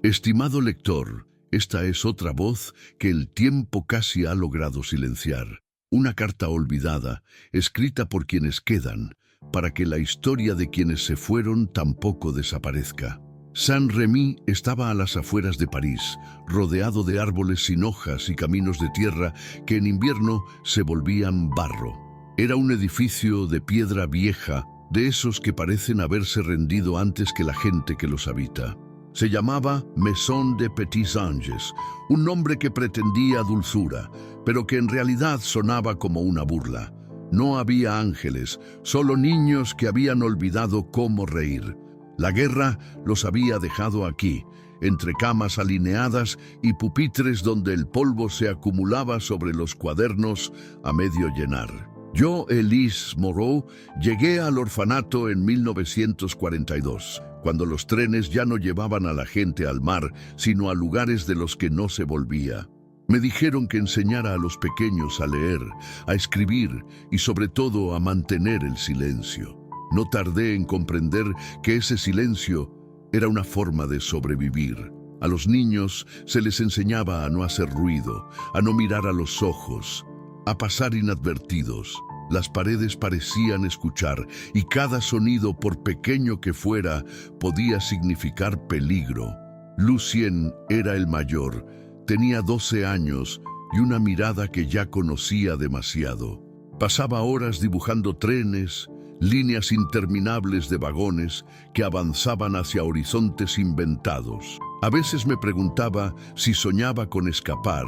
Estimado lector, esta es otra voz que el tiempo casi ha logrado silenciar. Una carta olvidada, escrita por quienes quedan, para que la historia de quienes se fueron tampoco desaparezca. Saint-Rémy estaba a las afueras de París, rodeado de árboles sin hojas y caminos de tierra que en invierno se volvían barro. Era un edificio de piedra vieja, de esos que parecen haberse rendido antes que la gente que los habita. Se llamaba Maison des Petits Anges, un nombre que pretendía dulzura, pero que en realidad sonaba como una burla. No había ángeles, solo niños que habían olvidado cómo reír. La guerra los había dejado aquí, entre camas alineadas y pupitres donde el polvo se acumulaba sobre los cuadernos a medio llenar. Yo, Elise Moreau, llegué al orfanato en 1942, cuando los trenes ya no llevaban a la gente al mar, sino a lugares de los que no se volvía. Me dijeron que enseñara a los pequeños a leer, a escribir y sobre todo a mantener el silencio. No tardé en comprender que ese silencio era una forma de sobrevivir. A los niños se les enseñaba a no hacer ruido, a no mirar a los ojos, a pasar inadvertidos. Las paredes parecían escuchar y cada sonido, por pequeño que fuera, podía significar peligro. Lucien era el mayor, tenía 12 años y una mirada que ya conocía demasiado. Pasaba horas dibujando trenes, líneas interminables de vagones que avanzaban hacia horizontes inventados. A veces me preguntaba si soñaba con escapar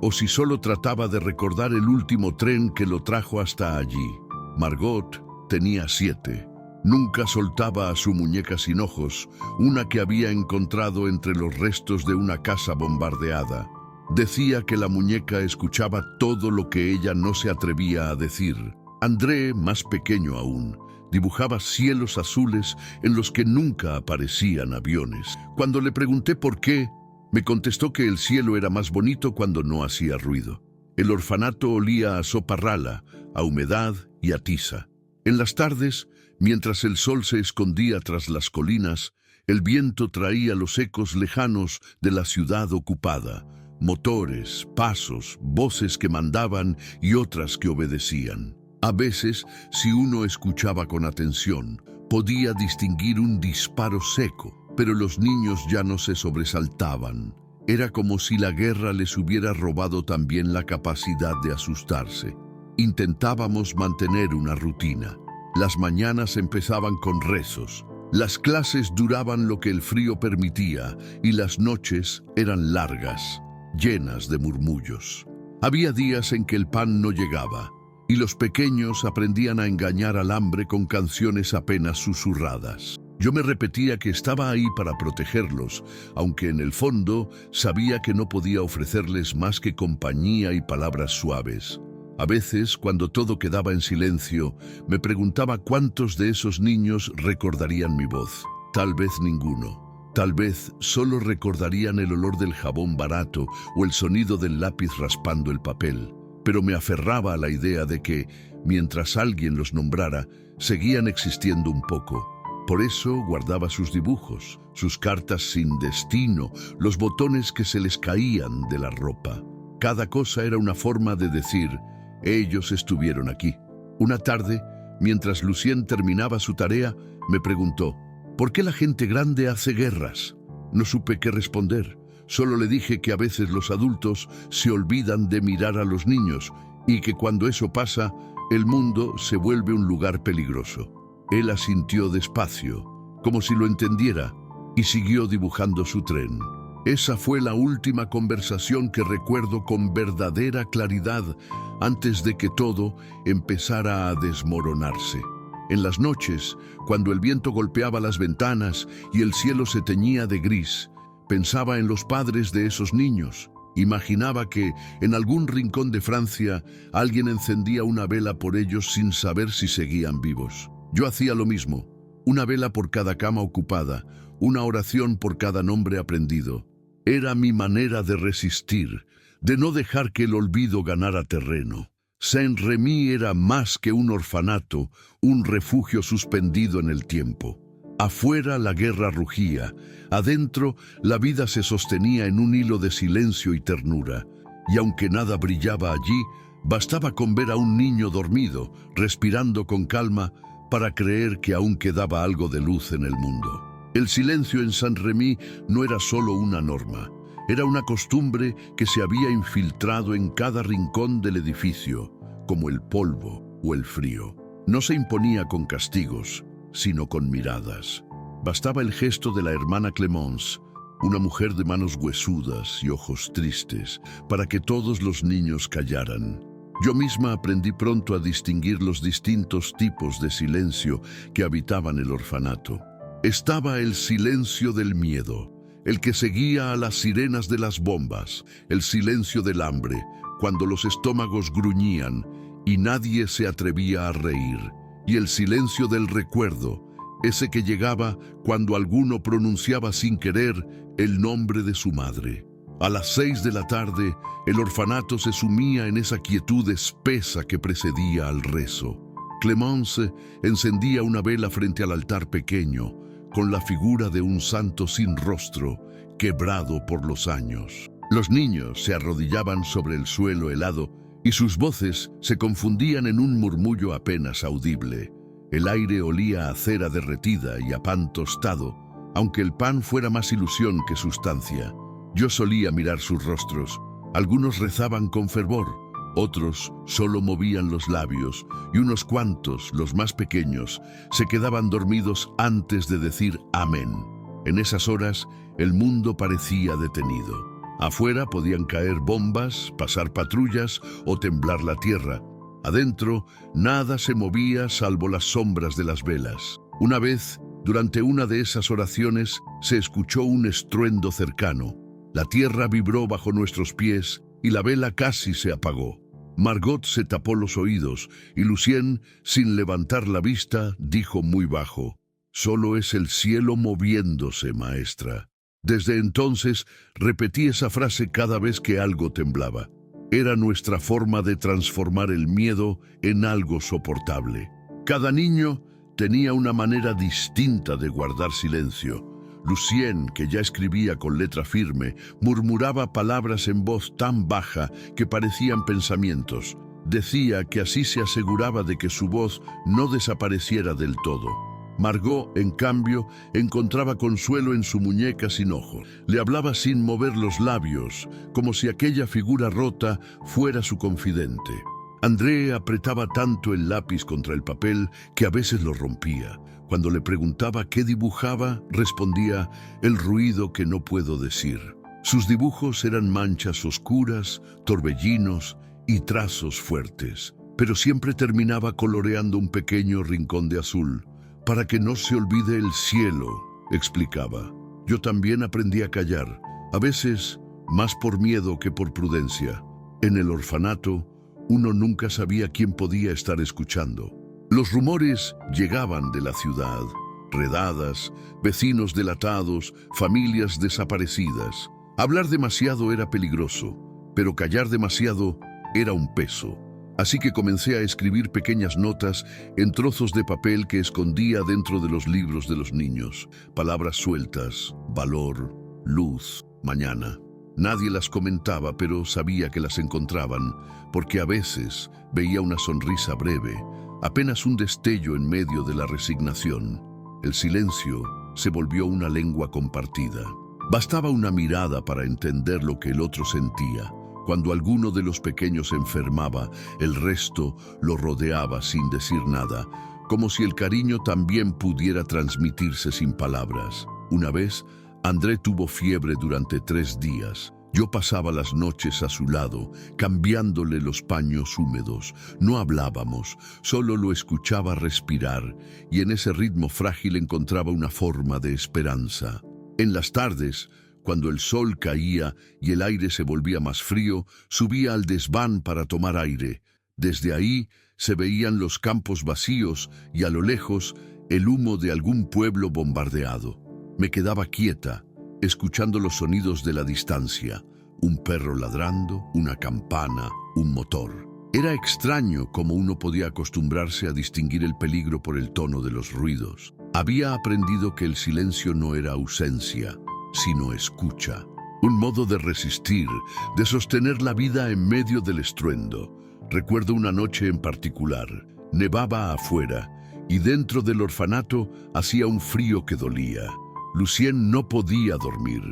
o si solo trataba de recordar el último tren que lo trajo hasta allí. Margot tenía 7. Nunca soltaba a su muñeca sin ojos, una que había encontrado entre los restos de una casa bombardeada. Decía que la muñeca escuchaba todo lo que ella no se atrevía a decir. André, más pequeño aún, dibujaba cielos azules en los que nunca aparecían aviones. Cuando le pregunté por qué, me contestó que el cielo era más bonito cuando no hacía ruido. El orfanato olía a sopa rala, a humedad y a tiza. En las tardes, mientras el sol se escondía tras las colinas, el viento traía los ecos lejanos de la ciudad ocupada. Motores, pasos, voces que mandaban y otras que obedecían. A veces, si uno escuchaba con atención, podía distinguir un disparo seco, pero los niños ya no se sobresaltaban. Era como si la guerra les hubiera robado también la capacidad de asustarse. Intentábamos mantener una rutina. Las mañanas empezaban con rezos. Las clases duraban lo que el frío permitía y las noches eran largas, llenas de murmullos. Había días en que el pan no llegaba y los pequeños aprendían a engañar al hambre con canciones apenas susurradas. Yo me repetía que estaba ahí para protegerlos, aunque en el fondo sabía que no podía ofrecerles más que compañía y palabras suaves. A veces, cuando todo quedaba en silencio, me preguntaba cuántos de esos niños recordarían mi voz. Tal vez ninguno. Tal vez solo recordarían el olor del jabón barato o el sonido del lápiz raspando el papel. Pero me aferraba a la idea de que, mientras alguien los nombrara, seguían existiendo un poco. Por eso guardaba sus dibujos, sus cartas sin destino, los botones que se les caían de la ropa. Cada cosa era una forma de decir, ellos estuvieron aquí. Una tarde, mientras Lucien terminaba su tarea, me preguntó, ¿por qué la gente grande hace guerras? No supe qué responder. Solo le dije que a veces los adultos se olvidan de mirar a los niños y que cuando eso pasa, el mundo se vuelve un lugar peligroso. Él asintió despacio, como si lo entendiera, y siguió dibujando su tren. Esa fue la última conversación que recuerdo con verdadera claridad antes de que todo empezara a desmoronarse. En las noches, cuando el viento golpeaba las ventanas y el cielo se teñía de gris, pensaba en los padres de esos niños. Imaginaba que, en algún rincón de Francia, alguien encendía una vela por ellos sin saber si seguían vivos. Yo hacía lo mismo, una vela por cada cama ocupada, una oración por cada nombre aprendido. Era mi manera de resistir, de no dejar que el olvido ganara terreno. Saint-Rémy era más que un orfanato, un refugio suspendido en el tiempo. Afuera la guerra rugía, adentro la vida se sostenía en un hilo de silencio y ternura, y aunque nada brillaba allí, bastaba con ver a un niño dormido, respirando con calma, para creer que aún quedaba algo de luz en el mundo. El silencio en Saint-Rémy no era solo una norma, era una costumbre que se había infiltrado en cada rincón del edificio, como el polvo o el frío. No se imponía con castigos, sino con miradas. Bastaba el gesto de la hermana Clémence, una mujer de manos huesudas y ojos tristes, para que todos los niños callaran. Yo misma aprendí pronto a distinguir los distintos tipos de silencio que habitaban el orfanato. Estaba el silencio del miedo, el que seguía a las sirenas de las bombas, el silencio del hambre, cuando los estómagos gruñían y nadie se atrevía a reír, y el silencio del recuerdo, ese que llegaba cuando alguno pronunciaba sin querer el nombre de su madre. A las 6 de la tarde, el orfanato se sumía en esa quietud espesa que precedía al rezo. Clémence encendía una vela frente al altar pequeño, con la figura de un santo sin rostro, quebrado por los años. Los niños se arrodillaban sobre el suelo helado y sus voces se confundían en un murmullo apenas audible. El aire olía a cera derretida y a pan tostado, aunque el pan fuera más ilusión que sustancia. Yo solía mirar sus rostros. Algunos rezaban con fervor, otros solo movían los labios, y unos cuantos, los más pequeños, se quedaban dormidos antes de decir amén. En esas horas, el mundo parecía detenido. Afuera podían caer bombas, pasar patrullas o temblar la tierra. Adentro, nada se movía salvo las sombras de las velas. Una vez, durante una de esas oraciones, se escuchó un estruendo cercano. La tierra vibró bajo nuestros pies y la vela casi se apagó. Margot se tapó los oídos y Lucien, sin levantar la vista, dijo muy bajo: «Solo es el cielo moviéndose, maestra». Desde entonces repetí esa frase cada vez que algo temblaba. Era nuestra forma de transformar el miedo en algo soportable. Cada niño tenía una manera distinta de guardar silencio. Lucien, que ya escribía con letra firme, murmuraba palabras en voz tan baja que parecían pensamientos. Decía que así se aseguraba de que su voz no desapareciera del todo. Margot, en cambio, encontraba consuelo en su muñeca sin ojos. Le hablaba sin mover los labios, como si aquella figura rota fuera su confidente. André apretaba tanto el lápiz contra el papel que a veces lo rompía. Cuando le preguntaba qué dibujaba, respondía: «El ruido que no puedo decir». Sus dibujos eran manchas oscuras, torbellinos y trazos fuertes, pero siempre terminaba coloreando un pequeño rincón de azul. «Para que no se olvide el cielo», explicaba. Yo también aprendí a callar, a veces más por miedo que por prudencia. En el orfanato, uno nunca sabía quién podía estar escuchando. Los rumores llegaban de la ciudad: redadas, vecinos delatados, familias desaparecidas. Hablar demasiado era peligroso, pero callar demasiado era un peso. Así que comencé a escribir pequeñas notas en trozos de papel que escondía dentro de los libros de los niños. Palabras sueltas: valor, luz, mañana. Nadie las comentaba, pero sabía que las encontraban, porque a veces veía una sonrisa breve, apenas un destello en medio de la resignación. El silencio se volvió una lengua compartida. Bastaba una mirada para entender lo que el otro sentía. Cuando alguno de los pequeños enfermaba, el resto lo rodeaba sin decir nada, como si el cariño también pudiera transmitirse sin palabras. Una vez, André tuvo fiebre durante 3 días. Yo pasaba las noches a su lado, cambiándole los paños húmedos. No hablábamos, solo lo escuchaba respirar, y en ese ritmo frágil encontraba una forma de esperanza. En las tardes, cuando el sol caía y el aire se volvía más frío, subía al desván para tomar aire. Desde ahí se veían los campos vacíos y a lo lejos el humo de algún pueblo bombardeado. Me quedaba quieta, escuchando los sonidos de la distancia: un perro ladrando, una campana, un motor. Era extraño cómo uno podía acostumbrarse a distinguir el peligro por el tono de los ruidos. Había aprendido que el silencio no era ausencia, sino escucha. Un modo de resistir, de sostener la vida en medio del estruendo. Recuerdo una noche en particular. Nevaba afuera y dentro del orfanato hacía un frío que dolía. Lucien no podía dormir.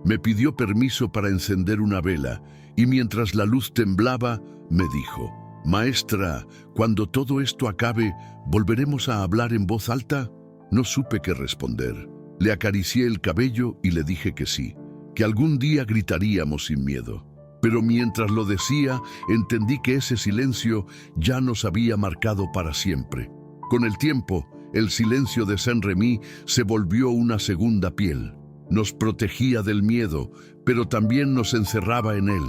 Me pidió permiso para encender una vela y mientras la luz temblaba, me dijo: «Maestra, cuando todo esto acabe, ¿volveremos a hablar en voz alta?». No supe qué responder. Le acaricié el cabello y le dije que sí, que algún día gritaríamos sin miedo. Pero mientras lo decía, entendí que ese silencio ya nos había marcado para siempre. Con el tiempo, el silencio de Saint-Remy se volvió una segunda piel. Nos protegía del miedo, pero también nos encerraba en él.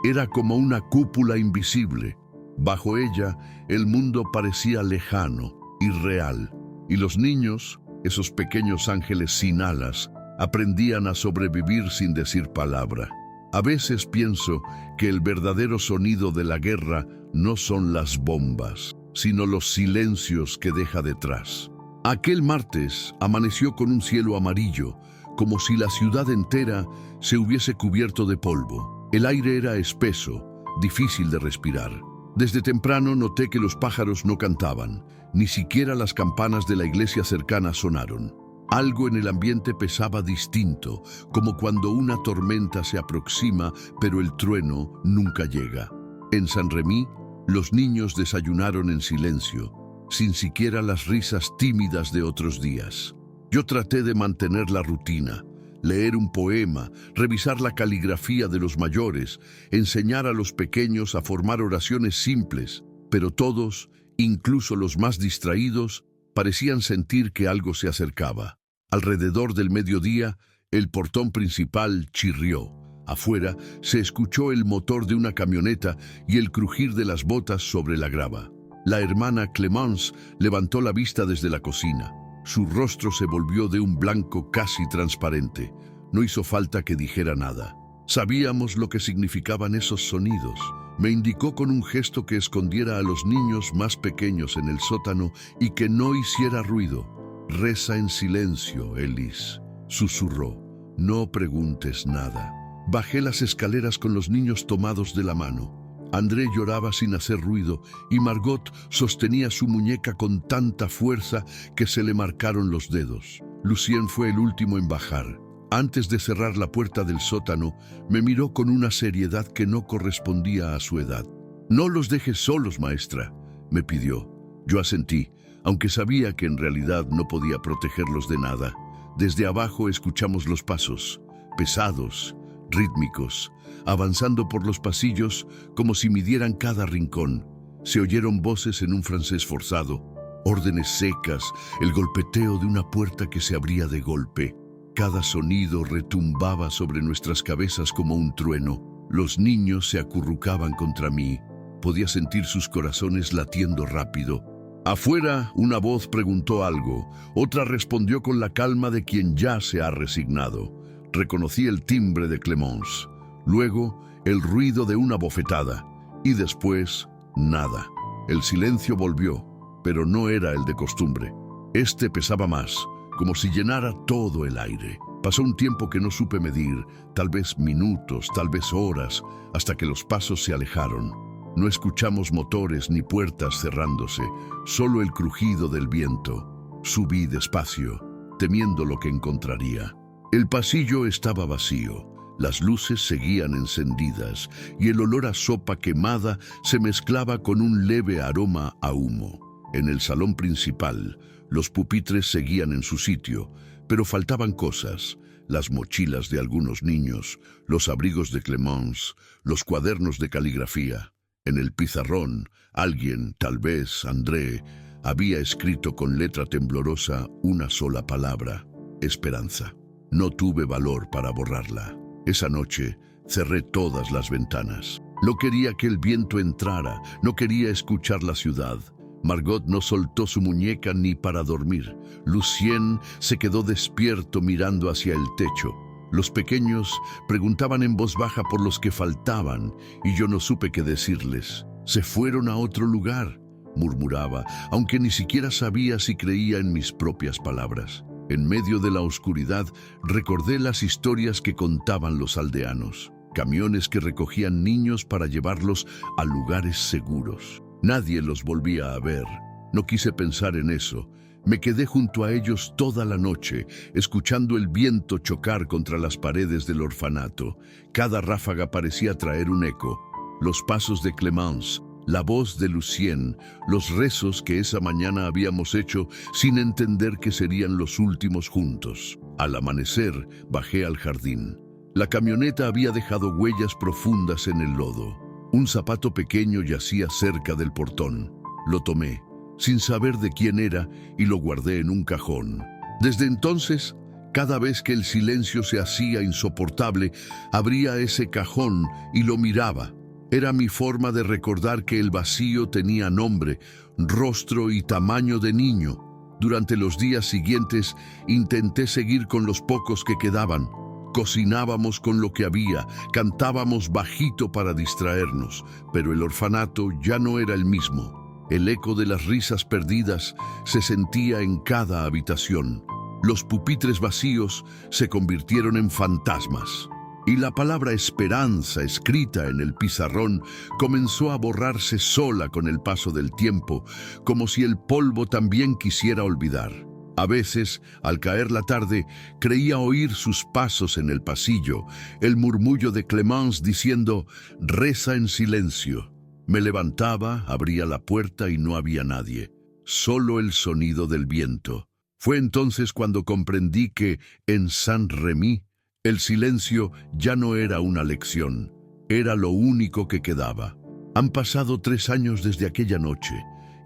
Era como una cúpula invisible. Bajo ella, el mundo parecía lejano, irreal. Y los niños, esos pequeños ángeles sin alas, aprendían a sobrevivir sin decir palabra. A veces pienso que el verdadero sonido de la guerra no son las bombas, sino los silencios que deja detrás. Aquel martes amaneció con un cielo amarillo, como si la ciudad entera se hubiese cubierto de polvo. El aire era espeso, difícil de respirar. Desde temprano noté que los pájaros no cantaban, ni siquiera las campanas de la iglesia cercana sonaron. Algo en el ambiente pesaba distinto, como cuando una tormenta se aproxima, pero el trueno nunca llega. En Saint-Remy, los niños desayunaron en silencio, sin siquiera las risas tímidas de otros días. Yo traté de mantener la rutina, leer un poema, revisar la caligrafía de los mayores, enseñar a los pequeños a formar oraciones simples, pero todos, incluso los más distraídos, parecían sentir que algo se acercaba. Alrededor del mediodía, el portón principal chirrió. Afuera se escuchó el motor de una camioneta y el crujir de las botas sobre la grava. La hermana Clémence levantó la vista desde la cocina. Su rostro se volvió de un blanco casi transparente. No hizo falta que dijera nada. Sabíamos lo que significaban esos sonidos. Me indicó con un gesto que escondiera a los niños más pequeños en el sótano y que no hiciera ruido. «Reza en silencio, Elise», susurró. «No preguntes nada». Bajé las escaleras con los niños tomados de la mano. André lloraba sin hacer ruido y Margot sostenía su muñeca con tanta fuerza que se le marcaron los dedos. Lucien fue el último en bajar. Antes de cerrar la puerta del sótano, me miró con una seriedad que no correspondía a su edad. «No los dejes solos, maestra», me pidió. Yo asentí, aunque sabía que en realidad no podía protegerlos de nada. Desde abajo escuchamos los pasos, pesados, rítmicos, avanzando por los pasillos como si midieran cada rincón. Se oyeron voces en un francés forzado, órdenes secas, el golpeteo de una puerta que se abría de golpe. Cada sonido retumbaba sobre nuestras cabezas como un trueno. Los niños se acurrucaban contra mí. Podía sentir sus corazones latiendo rápido. Afuera, una voz preguntó algo. Otra respondió con la calma de quien ya se ha resignado. Reconocí el timbre de Clémence. Luego, el ruido de una bofetada. Y después, nada. El silencio volvió, pero no era el de costumbre. Este pesaba más, como si llenara todo el aire. Pasó un tiempo que no supe medir, tal vez minutos, tal vez horas, hasta que los pasos se alejaron. No escuchamos motores ni puertas cerrándose, solo el crujido del viento. Subí despacio, temiendo lo que encontraría. El pasillo estaba vacío, las luces seguían encendidas y el olor a sopa quemada se mezclaba con un leve aroma a humo. En el salón principal, los pupitres seguían en su sitio, pero faltaban cosas: las mochilas de algunos niños, los abrigos de Clémence, los cuadernos de caligrafía. En el pizarrón, alguien, tal vez André, había escrito con letra temblorosa una sola palabra: esperanza. No tuve valor para borrarla. Esa noche cerré todas las ventanas. No quería que el viento entrara, no quería escuchar la ciudad. Margot no soltó su muñeca ni para dormir. Lucien se quedó despierto mirando hacia el techo. Los pequeños preguntaban en voz baja por los que faltaban y yo no supe qué decirles. Se fueron a otro lugar. murmuraba, aunque ni siquiera sabía si creía en mis propias palabras. En medio de la oscuridad, recordé las historias que contaban los aldeanos. Camiones que recogían niños para llevarlos a lugares seguros. Nadie los volvía a ver. No quise pensar en eso. Me quedé junto a ellos toda la noche, escuchando el viento chocar contra las paredes del orfanato. Cada ráfaga parecía traer un eco. Los pasos de Clemence, la voz de Lucien, los rezos que esa mañana habíamos hecho sin entender que serían los últimos juntos. Al amanecer, bajé al jardín. La camioneta había dejado huellas profundas en el lodo. Un zapato pequeño yacía cerca del portón. Lo tomé, sin saber de quién era, y lo guardé en un cajón. Desde entonces, cada vez que el silencio se hacía insoportable, abría ese cajón y lo miraba. Era mi forma de recordar que el vacío tenía nombre, rostro y tamaño de niño. Durante los días siguientes, intenté seguir con los pocos que quedaban. Cocinábamos con lo que había, cantábamos bajito para distraernos, pero el orfanato ya no era el mismo. El eco de las risas perdidas se sentía en cada habitación. Los pupitres vacíos se convirtieron en fantasmas. Y la palabra esperanza escrita en el pizarrón comenzó a borrarse sola con el paso del tiempo, como si el polvo también quisiera olvidar. A veces, al caer la tarde, creía oír sus pasos en el pasillo, el murmullo de Clemence diciendo, «Reza en silencio». Me levantaba, abría la puerta y no había nadie, solo el sonido del viento. Fue entonces cuando comprendí que, en Saint-Rémy, el silencio ya no era una lección, era lo único que quedaba. Han pasado 3 años desde aquella noche,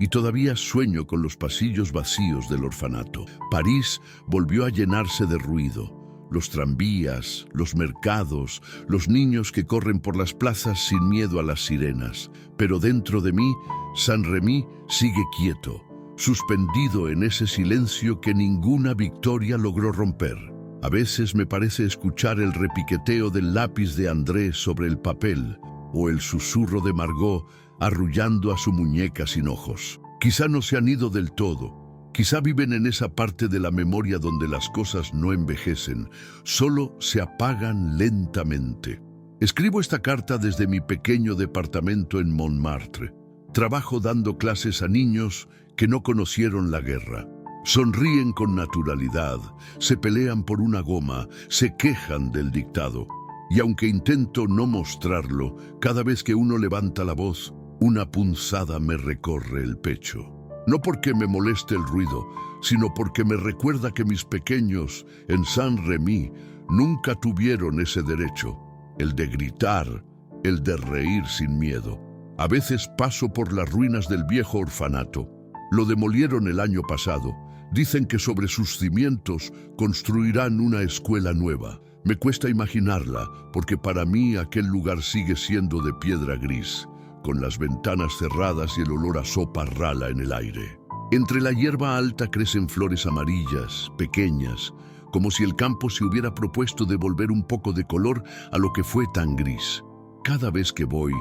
y todavía sueño con los pasillos vacíos del orfanato. París volvió a llenarse de ruido. Los tranvías, los mercados, los niños que corren por las plazas sin miedo a las sirenas. Pero dentro de mí, Saint-Rémy sigue quieto, suspendido en ese silencio que ninguna victoria logró romper. A veces me parece escuchar el repiqueteo del lápiz de André sobre el papel, o el susurro de Margot arrullando a su muñeca sin ojos. Quizá no se han ido del todo, quizá viven en esa parte de la memoria donde las cosas no envejecen, solo se apagan lentamente. Escribo esta carta desde mi pequeño departamento en Montmartre. Trabajo dando clases a niños que no conocieron la guerra. Sonríen con naturalidad, se pelean por una goma, se quejan del dictado. Y aunque intento no mostrarlo, cada vez que uno levanta la voz, una punzada me recorre el pecho. No porque me moleste el ruido, sino porque me recuerda que mis pequeños en Saint-Rémy nunca tuvieron ese derecho, el de gritar, el de reír sin miedo. A veces paso por las ruinas del viejo orfanato. Lo demolieron el año pasado. Dicen que sobre sus cimientos construirán una escuela nueva. Me cuesta imaginarla, porque para mí aquel lugar sigue siendo de piedra gris, con las ventanas cerradas y el olor a sopa rala en el aire. Entre la hierba alta crecen flores amarillas, pequeñas, como si el campo se hubiera propuesto devolver un poco de color a lo que fue tan gris. Cada vez que voy,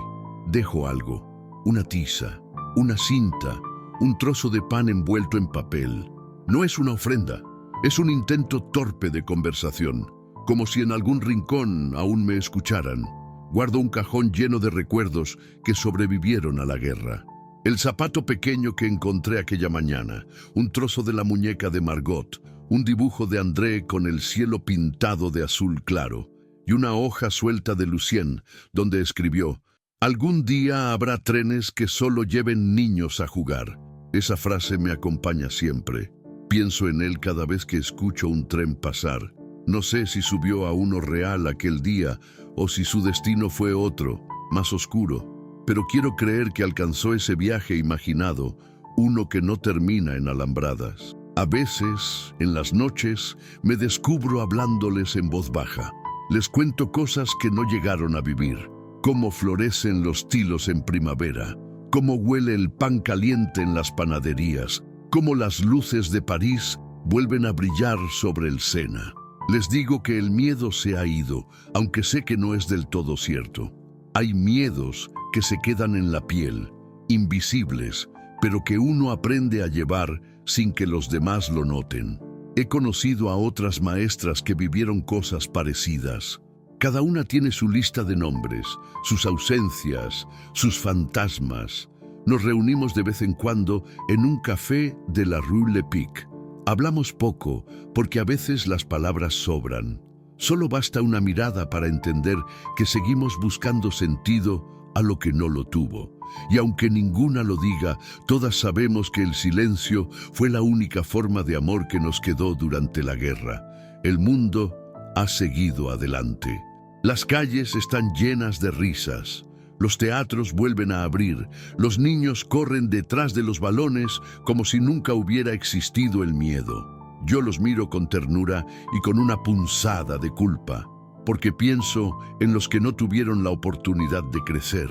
dejo algo, una tiza, una cinta, un trozo de pan envuelto en papel. No es una ofrenda, es un intento torpe de conversación, como si en algún rincón aún me escucharan. Guardo un cajón lleno de recuerdos que sobrevivieron a la guerra. El zapato pequeño que encontré aquella mañana, un trozo de la muñeca de Margot, un dibujo de André con el cielo pintado de azul claro, y una hoja suelta de Lucien, donde escribió, «Algún día habrá trenes que solo lleven niños a jugar». Esa frase me acompaña siempre. Pienso en él cada vez que escucho un tren pasar. No sé si subió a uno real aquel día o si su destino fue otro, más oscuro, pero quiero creer que alcanzó ese viaje imaginado, uno que no termina en alambradas. A veces, en las noches, me descubro hablándoles en voz baja. Les cuento cosas que no llegaron a vivir, cómo florecen los tilos en primavera, cómo huele el pan caliente en las panaderías, cómo las luces de París vuelven a brillar sobre el Sena. Les digo que el miedo se ha ido, aunque sé que no es del todo cierto. Hay miedos que se quedan en la piel, invisibles, pero que uno aprende a llevar sin que los demás lo noten. He conocido a otras maestras que vivieron cosas parecidas. Cada una tiene su lista de nombres, sus ausencias, sus fantasmas. Nos reunimos de vez en cuando en un café de la Rue Lepic. Hablamos poco porque a veces las palabras sobran. Solo basta una mirada para entender que seguimos buscando sentido a lo que no lo tuvo. Y aunque ninguna lo diga, todas sabemos que el silencio fue la única forma de amor que nos quedó durante la guerra. El mundo ha seguido adelante. Las calles están llenas de risas. Los teatros vuelven a abrir. Los niños corren detrás de los balones como si nunca hubiera existido el miedo. Yo los miro con ternura y con una punzada de culpa, porque pienso en los que no tuvieron la oportunidad de crecer.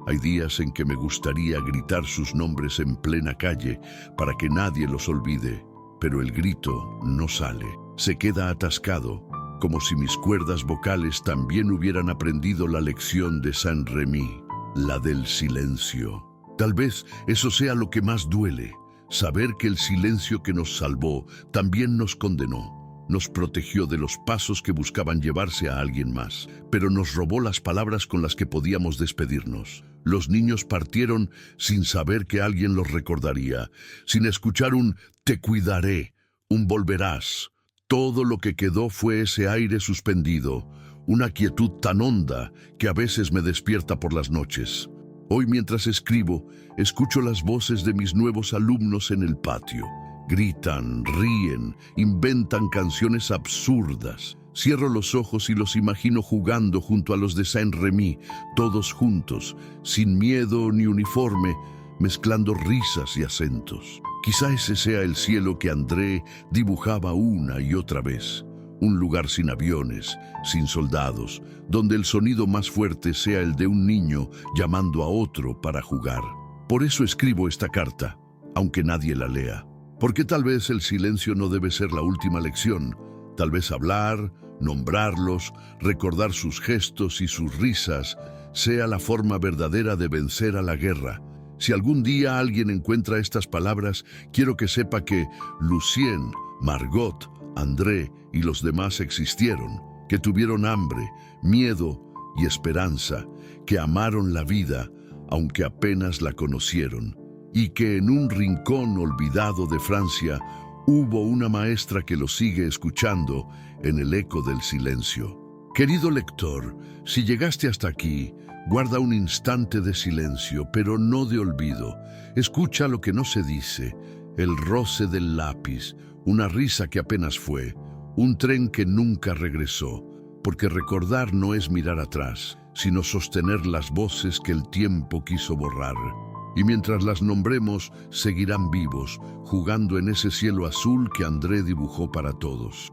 Hay días en que me gustaría gritar sus nombres en plena calle para que nadie los olvide, pero el grito no sale, se queda atascado, como si mis cuerdas vocales también hubieran aprendido la lección de Saint-Remy, la del silencio. Tal vez eso sea lo que más duele, saber que el silencio que nos salvó también nos condenó. Nos protegió de los pasos que buscaban llevarse a alguien más, pero nos robó las palabras con las que podíamos despedirnos. Los niños partieron sin saber que alguien los recordaría, sin escuchar un «te cuidaré», un «volverás». Todo lo que quedó fue ese aire suspendido, una quietud tan honda que a veces me despierta por las noches. Hoy, mientras escribo, escucho las voces de mis nuevos alumnos en el patio. Gritan, ríen, inventan canciones absurdas. Cierro los ojos y los imagino jugando junto a los de Saint-Remy, todos juntos, sin miedo ni uniforme, mezclando risas y acentos. Quizá ese sea el cielo que André dibujaba una y otra vez. Un lugar sin aviones, sin soldados, donde el sonido más fuerte sea el de un niño llamando a otro para jugar. Por eso escribo esta carta, aunque nadie la lea. Porque tal vez el silencio no debe ser la última lección. Tal vez hablar, nombrarlos, recordar sus gestos y sus risas sea la forma verdadera de vencer a la guerra. Si algún día alguien encuentra estas palabras, quiero que sepa que Lucien, Margot, André y los demás existieron, que tuvieron hambre, miedo y esperanza, que amaron la vida, aunque apenas la conocieron, y que en un rincón olvidado de Francia hubo una maestra que lo sigue escuchando en el eco del silencio. Querido lector, si llegaste hasta aquí, guarda un instante de silencio, pero no de olvido. Escucha lo que no se dice, el roce del lápiz, una risa que apenas fue, un tren que nunca regresó, porque recordar no es mirar atrás, sino sostener las voces que el tiempo quiso borrar. Y mientras las nombremos, seguirán vivos, jugando en ese cielo azul que André dibujó para todos.